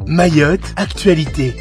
Mayotte, actualité.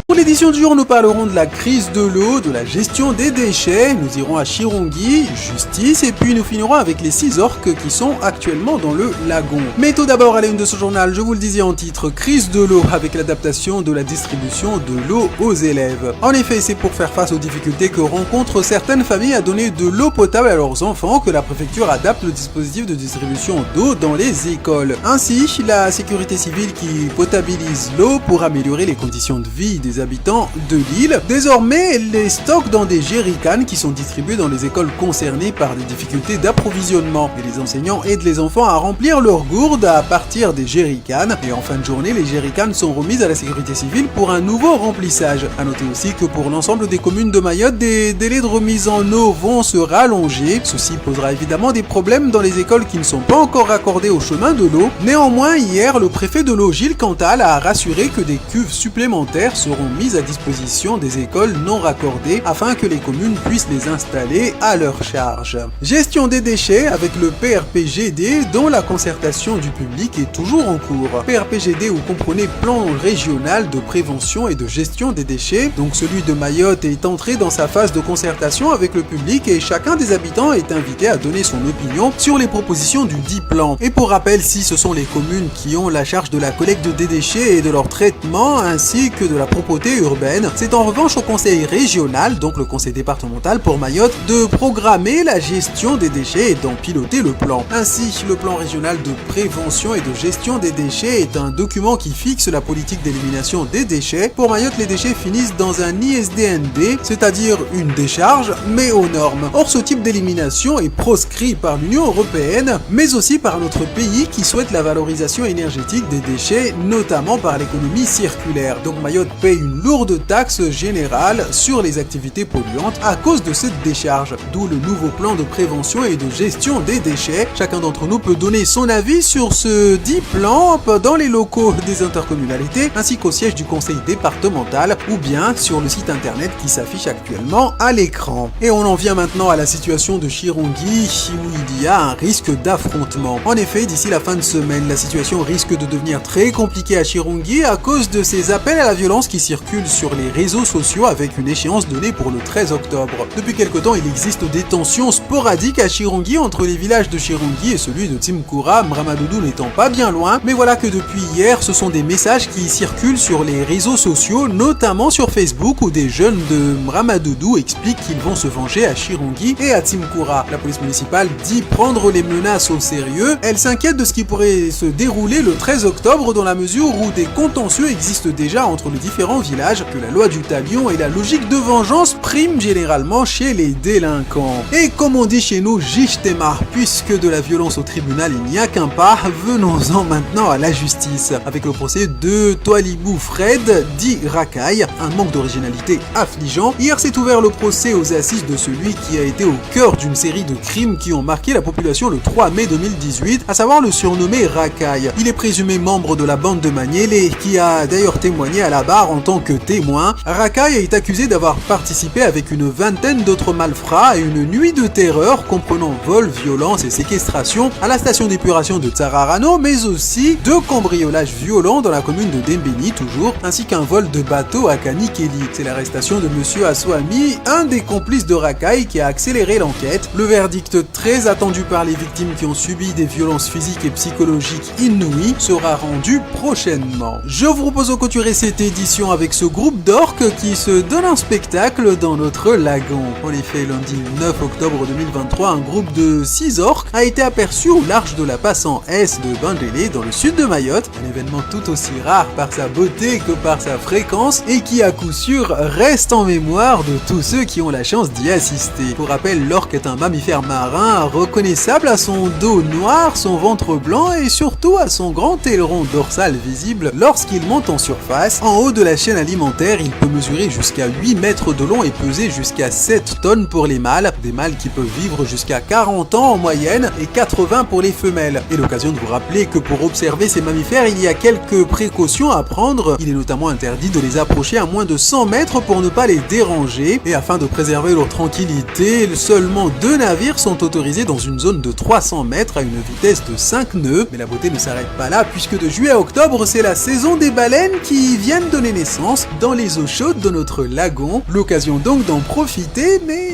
Pour l'édition du jour, nous parlerons de la crise de l'eau, de la gestion des déchets, nous irons à Chirongui, justice, et puis nous finirons avec les 6 orques qui sont actuellement dans le lagon. Mais tout d'abord, à la une de ce journal, je vous le disais en titre, crise de l'eau avec l'adaptation de la distribution de l'eau aux élèves. En effet, c'est pour faire face aux difficultés que rencontrent certaines familles à donner de l'eau potable à leurs enfants que la préfecture adapte le dispositif de distribution d'eau dans les écoles. Ainsi, la sécurité civile qui potabilise l'eau pour améliorer les conditions de vie des habitants de l'île. Désormais, les stocks dans des jerrycans qui sont distribués dans les écoles concernées par des difficultés d'approvisionnement. Et les enseignants aident les enfants à remplir leurs gourdes à partir des jerrycans. Et en fin de journée, les jerrycans sont remises à la sécurité civile pour un nouveau remplissage. À noter aussi que pour l'ensemble des communes de Mayotte, des délais de remise en eau vont se rallonger. Ceci posera évidemment des problèmes dans les écoles qui ne sont pas encore raccordées au chemin de l'eau. Néanmoins, hier, le préfet de l'eau, Gilles Cantal, a rassuré que des cuves supplémentaires seront mises à disposition des écoles non raccordées afin que les communes puissent les installer à leur charge. Gestion des déchets avec le PRPGD dont la concertation du public est toujours en cours. PRPGD vous comprenez plan régional de prévention et de gestion des déchets. Donc celui de Mayotte est entré dans sa phase de concertation avec le public et chacun des habitants est invité à donner son opinion sur les propositions du dit plan. Et pour rappel, si ce sont les communes qui ont la charge de la collecte des déchets et de leur traitement ainsi que de la propreté urbaine, c'est en revanche au conseil régional, donc le conseil départemental pour Mayotte, de programmer la gestion des déchets et d'en piloter le plan. Ainsi, le plan régional de prévention et de gestion des déchets est un document qui fixe la politique d'élimination des déchets. Pour Mayotte, les déchets finissent dans un ISDND, c'est-à-dire une décharge, mais aux normes. Or, ce type d'élimination est proscrit par l'Union européenne, mais aussi par notre pays qui souhaite la valorisation énergétique des déchets, notamment par l'économie circulaire. Donc Mayotte paye une lourde taxe générale sur les activités polluantes à cause de cette décharge, d'où le nouveau plan de prévention et de gestion des déchets. Chacun d'entre nous peut donner son avis sur ce dit plan dans les locaux des intercommunalités ainsi qu'au siège du conseil départemental ou bien sur le site internet qui s'affiche actuellement à l'écran. Et on en vient maintenant à la situation de Chirongui où il y a un risque d'affrontement. En effet, d'ici la fin de semaine, la situation risque de devenir très compliquée à Chirongui à cause de ces appels à la violence qui circulent sur les réseaux sociaux avec une échéance donnée pour le 13 octobre. Depuis quelque temps, il existe des tensions sporadiques à Chirongui entre les villages de Chirongui et celui de Timkoura, Mramadoudou n'étant pas bien loin. Mais voilà que depuis hier, ce sont des messages qui circulent sur les réseaux sociaux, notamment sur Facebook, où des jeunes de Mramadoudou expliquent qu'ils vont se venger à Chirongui et à Timkoura. La police municipale dit prendre les menaces au sérieux. Elle s'inquiète de ce qui pourrait se dérouler le 13 octobre dans la mesure où des contentieux existent déjà entre les différents villages, que la loi du talion et la logique de vengeance priment généralement chez les délinquants. Et comme on dit chez nous, Jichetema, puisque de la violence au tribunal il n'y a qu'un pas, venons-en maintenant à la justice. Avec le procès de Toalibou Fred, dit Racaille, un manque d'originalité affligeant. Hier s'est ouvert le procès aux assises de celui qui a été au cœur d'une série de crimes qui ont marqué la population le 3 mai 2018, à savoir le surnommé Racaille. Il est présumé membre de la bande de Magnélé, qui a d'ailleurs témoigné à la barre en tant que témoin. Racaille est accusé d'avoir participé avec une vingtaine d'autres malfrats à une nuit de terreur comprenant vol, violence et séquestration à la station d'épuration de Tsararano, mais aussi 2 cambriolages violents dans la commune de Dembéni toujours, ainsi qu'un vol de bateau à Kanikeli. C'est l'arrestation de monsieur Aswami, un des complices de Racaille, qui a accéléré l'enquête. Le verdict très attendu par les victimes qui ont subi des violences physiques et psychologiques inouïes sera rendu prochainement. Je vous propose de clôturer cette édition avec ce groupe d'orques qui se donne un spectacle dans notre lagon. En effet, lundi 9 octobre 2023, un groupe de 6 orques a été aperçu au large de la passe en S de Bindélé dans le sud de Mayotte, un événement tout aussi rare par sa beauté que par sa fréquence et qui à coup sûr reste en mémoire de tous ceux qui ont la chance d'y assister. Pour rappel, l'orque est un mammifère marin reconnaissable à son dos noir, son ventre blanc et surtout à son grand aileron dorsal visible lorsqu'il monte en surface. En haut de la chaîne alimentaire, il peut mesurer jusqu'à 8 mètres de long et peser jusqu'à 7 tonnes pour les mâles, des mâles qui peuvent vivre jusqu'à 40 ans en moyenne et 80 pour les femelles. Et l'occasion de vous rappeler que pour observer ces mammifères, il y a quelques précautions à prendre. Il est notamment interdit de les approcher à moins de 100 mètres pour ne pas les déranger. Et afin de préserver leur tranquillité, seulement 2 navires sont autorisés dans une zone de 300 mètres à une vitesse de 5 nœuds. Mais la beauté ne s'arrête pas là, puisque de juillet à octobre, c'est la saison des baleines qui viennent donner naissance dans les eaux chaudes de notre lagon. L'occasion donc d'en profiter, mais...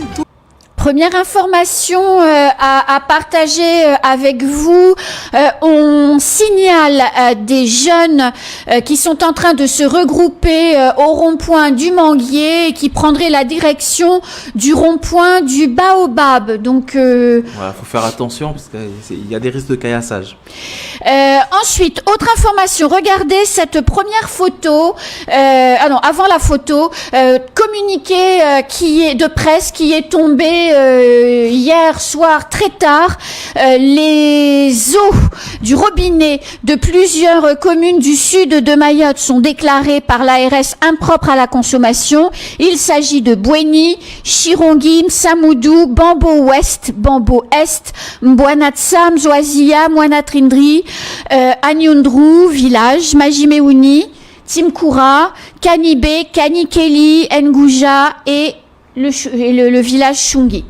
Première information à partager avec vous, on signale des jeunes qui sont en train de se regrouper au rond-point du Manguier et qui prendraient la direction du rond-point du Baobab. Donc, voilà, faut faire attention parce qu'il y a des risques de caillassage. Ensuite, autre information, regardez cette première photo, avant la photo, communiqué de presse qui est tombé hier soir très tard. Les eaux du robinet de plusieurs communes du sud de Mayotte sont déclarées par l'ARS impropres à la consommation. Il s'agit de Bouéni, Chirongui, Samoudou, Bambo Ouest, Bambo Est, Mbouanatsam, Zoazia, Moanatrindri, Anyundrou, village, Majimeouni, Timkoura, Kanibé, Kanikeli, Ngouja et le village Chungi.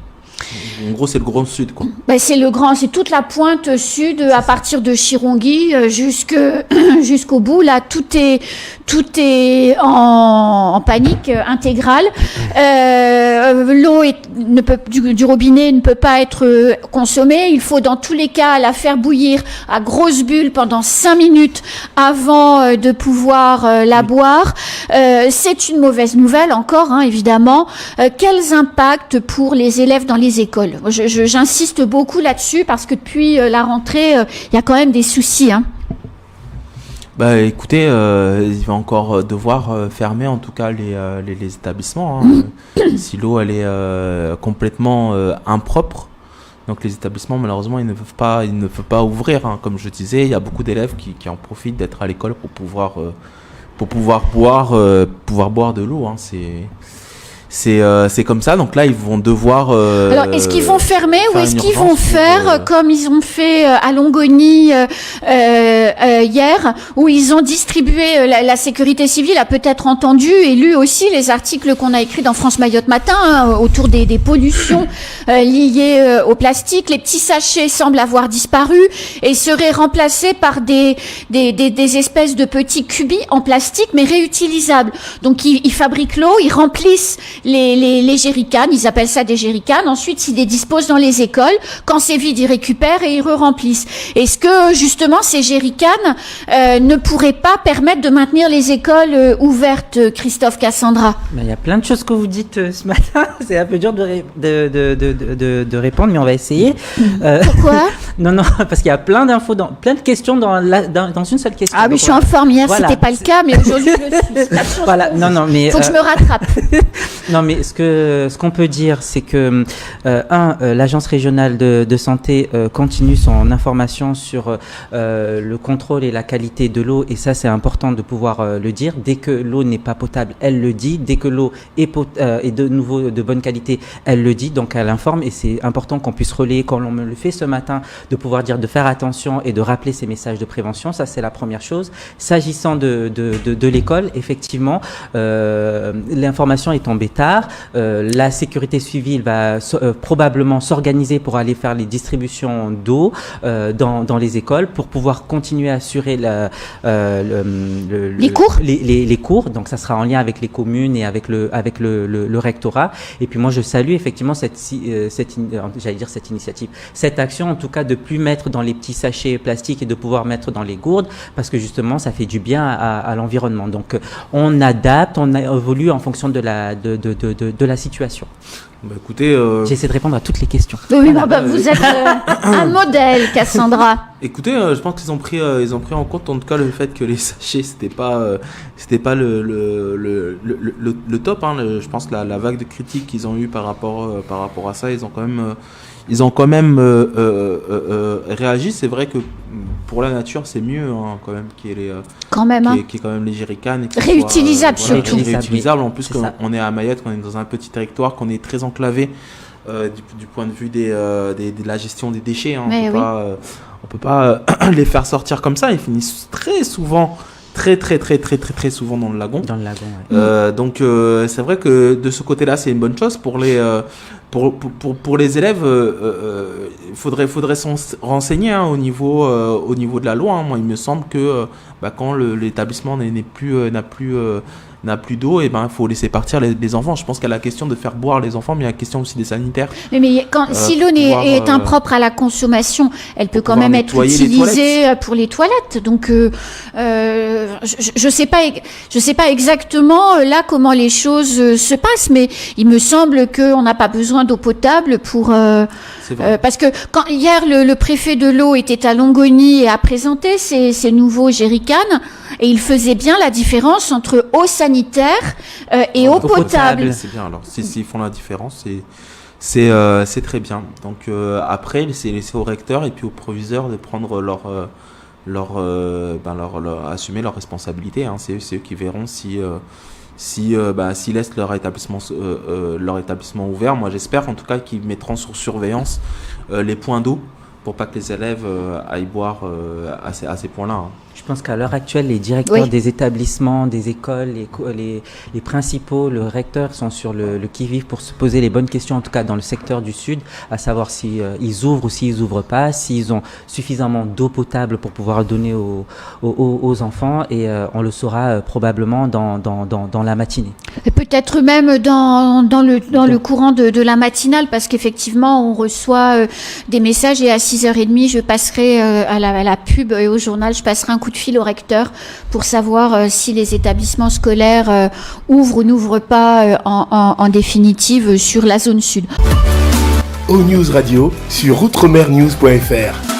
En gros, c'est le Grand Sud, quoi. C'est toute la pointe sud, à partir de Chirongui jusqu'au bout. Là, tout est en panique intégrale. L'eau du robinet ne peut pas être consommée. Il faut dans tous les cas la faire bouillir à grosses bulles pendant 5 minutes avant de pouvoir la boire. C'est une mauvaise nouvelle encore, évidemment. Quels impacts pour les élèves dans les écoles? J'insiste beaucoup là-dessus parce que depuis la rentrée, il y a quand même des soucis. Écoutez, il va encore devoir fermer en tout cas les établissements. Si l'eau elle est complètement impropre, donc les établissements malheureusement ils ne peuvent pas ouvrir. Comme je disais, il y a beaucoup d'élèves qui en profitent d'être à l'école pour pouvoir boire de l'eau. C'est comme ça, donc là ils vont devoir alors est-ce qu'ils vont fermer ou est-ce qu'ils vont faire comme ils ont fait à Longoni hier, où ils ont distribué, la sécurité civile a peut-être entendu et lu aussi les articles qu'on a écrits dans France Mayotte Matin autour des pollutions liées au plastique. Les petits sachets semblent avoir disparu et seraient remplacés par des espèces de petits cubis en plastique mais réutilisables. Donc ils fabriquent l'eau, ils remplissent les jerrycans, ils appellent ça des jerrycans. Ensuite, ils les disposent dans les écoles. Quand c'est vide, ils récupèrent et ils re-remplissent. Est-ce que, justement, ces jerrycans ne pourraient pas permettre de maintenir les écoles ouvertes, Christophe, Cassandra? Il y a plein de choses que vous dites ce matin. C'est un peu dur de répondre, mais on va essayer. Pourquoi? Non, parce qu'il y a plein d'infos, plein de questions dans une seule question. Ah, mais je suis en forme. Hier, c'était pas le cas, mais aujourd'hui, je le suis. Voilà, non, mais... Faut que je me rattrape. Non, mais ce qu'on peut dire, c'est que l'agence régionale de santé continue son information sur le contrôle et la qualité de l'eau, et ça c'est important de pouvoir le dire. Dès que l'eau n'est pas potable, elle le dit. Dès que l'eau est de nouveau de bonne qualité, elle le dit. Donc elle informe, et c'est important qu'on puisse relayer, comme on me le fait ce matin, de pouvoir dire de faire attention et de rappeler ces messages de prévention. Ça c'est la première chose. S'agissant de l'école, effectivement, l'information est tombée tard. La sécurité civile va probablement s'organiser pour aller faire les distributions d'eau dans les écoles pour pouvoir continuer à assurer les cours. Les cours. Donc ça sera en lien avec les communes et avec le rectorat. Et puis moi je salue effectivement cette initiative, cette action en tout cas de plus mettre dans les petits sachets plastiques et de pouvoir mettre dans les gourdes, parce que justement ça fait du bien à l'environnement. Donc on adapte, on évolue en fonction de la situation. Écoutez, j'essaie de répondre à toutes les questions. Oui, voilà. Vous êtes un modèle, Cassandra. Écoutez, je pense qu'ils ont pris en compte en tout cas le fait que les sachets c'était pas le top. Je pense que la vague de critiques qu'ils ont eu par rapport à ça, ils ont quand même réagi. C'est vrai que pour la nature, c'est mieux quand même qu'il y ait les quand même les jerrycans réutilisables surtout. Réutilisables. En plus, on est à Mayotte, on est dans un petit territoire, qu'on est très enclavé du point de vue de la gestion des déchets. On peut pas les faire sortir comme ça. Ils finissent très souvent. Très souvent dans le lagon. Dans le lagon, ouais. Donc c'est vrai que de ce côté-là, c'est une bonne chose pour Pour les élèves, il faudrait s'en renseigner au niveau de la loi. Moi, il me semble que quand l'établissement n'a plus d'eau, et il faut laisser partir les enfants. Je pense qu'il y a la question de faire boire les enfants, mais il y a la question aussi des sanitaires. Mais si l'eau est impropre à la consommation, elle peut quand même être utilisée pour les toilettes. Donc, je sais pas exactement là comment les choses se passent, mais il me semble qu'on n'a pas besoin d'eau potable pour. Parce que quand hier le préfet de l'eau était à Longoni et a présenté ces nouveaux jerrycans, et il faisait bien la différence entre eau sanitaire et eau potable. C'est bien. Alors, s'ils font la différence, c'est très bien. Donc après, c'est laissé au recteur et puis au proviseur de prendre assumer leurs responsabilités. Hein. C'est eux qui verront s'ils laissent leur établissement ouvert. Moi, j'espère en tout cas qu'ils mettront sur surveillance les points d'eau pour pas que les élèves aillent boire à ces points-là. Hein. Je pense qu'à l'heure actuelle, les directeurs des établissements, des écoles, les principaux, le recteur sont sur le qui-vive pour se poser les bonnes questions, en tout cas dans le secteur du Sud, à savoir si ils ouvrent ou s'ils ouvrent pas, s'ils ont suffisamment d'eau potable pour pouvoir donner aux enfants, et on le saura probablement dans la matinée. Et peut-être même dans le courant de la matinale, parce qu'effectivement, on reçoit des messages et à 6h30, je passerai à la pub et au journal, je passerai un coup de fil au recteur pour savoir si les établissements scolaires ouvrent ou n'ouvrent pas en définitive sur la zone sud. O-News Radio sur outremernews.fr.